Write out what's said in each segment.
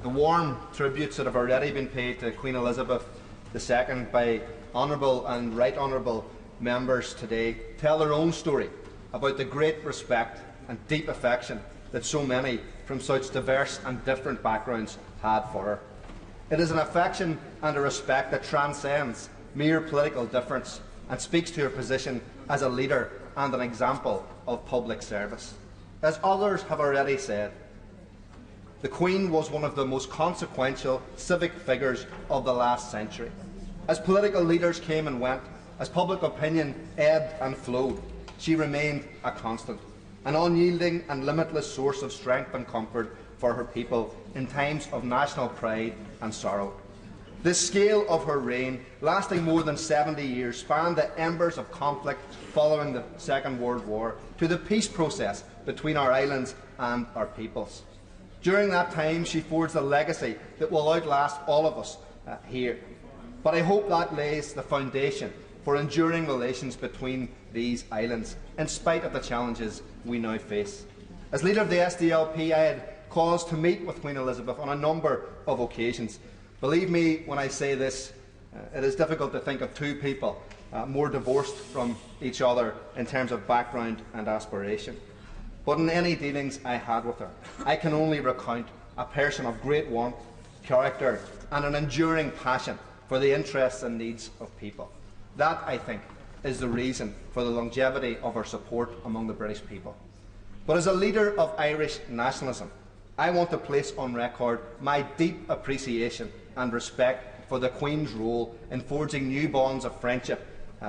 The warm tributes that have already been paid to Queen Elizabeth II by honourable and right honourable members today tell their own story about the great respect and deep affection that so many from such diverse and different backgrounds had for her. It is an affection and a respect that transcends mere political difference and speaks to her position as a leader and an example of public service. As others have already said, the Queen was one of the most consequential civic figures of the last century. As political leaders came and went, as public opinion ebbed and flowed, she remained a constant, an unyielding and limitless source of strength and comfort for her people in times of national pride and sorrow. The scale of her reign, lasting more than 70 years, spanned the embers of conflict following the Second World War to the peace process between our islands and our peoples. During that time, she forged a legacy that will outlast all of us here. But I hope that lays the foundation for enduring relations between these islands, in spite of the challenges we now face. As leader of the SDLP, I had cause to meet with Queen Elizabeth on a number of occasions. Believe me when I say this, it is difficult to think of two people more divorced from each other in terms of background and aspiration. But in any dealings I had with her, I can only recount a person of great warmth, character and an enduring passion for the interests and needs of people. That, I think, is the reason for the longevity of her support among the British people. But as a leader of Irish nationalism, I want to place on record my deep appreciation and respect for the Queen's role in forging new bonds of friendship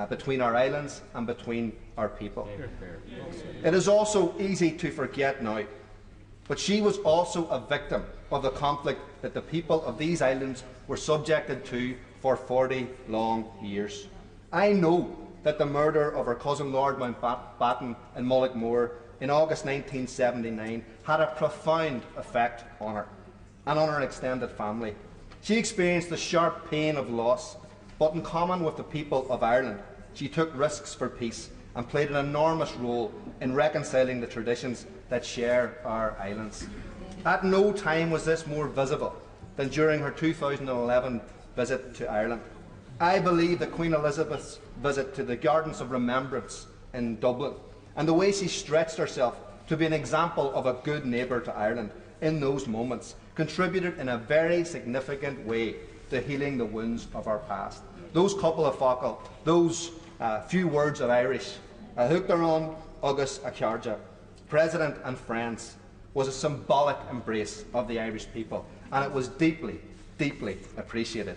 between our islands and between our people. It is also easy to forget now, but she was also a victim of the conflict that the people of these islands were subjected to for 40 long years. I know that the murder of her cousin Lord Mountbatten in Mullaghmore in August 1979 had a profound effect on her and on her extended family. She experienced the sharp pain of loss, but in common with the people of Ireland, she took risks for peace and played an enormous role in reconciling the traditions that share our islands. At no time was this more visible than during her 2011 visit to Ireland. I believe that Queen Elizabeth's visit to the Gardens of Remembrance in Dublin and the way she stretched herself to be an example of a good neighbour to Ireland in those moments contributed in a very significant way to healing the wounds of our past. Those couple of focal, those few words of Irish, Huchtaron agus a Cearja, President and friends, was a symbolic embrace of the Irish people, and it was deeply, deeply appreciated.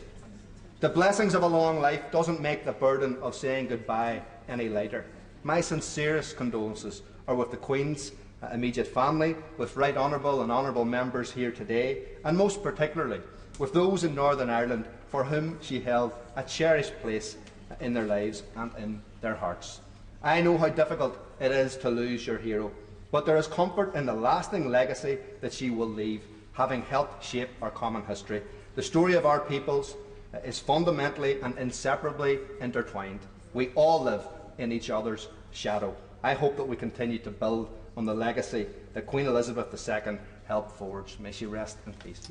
The blessings of a long life doesn't make the burden of saying goodbye any lighter. My sincerest condolences are with the Queen's immediate family, with right honourable and honourable members here today, and most particularly with those in Northern Ireland for whom she held a cherished place in their lives and in their hearts. I know how difficult it is to lose your hero, but there is comfort in the lasting legacy that she will leave, having helped shape our common history. The story of our peoples is fundamentally and inseparably intertwined. We all live in each other's shadow. I hope that we continue to build on the legacy that Queen Elizabeth II helped forge. May she rest in peace.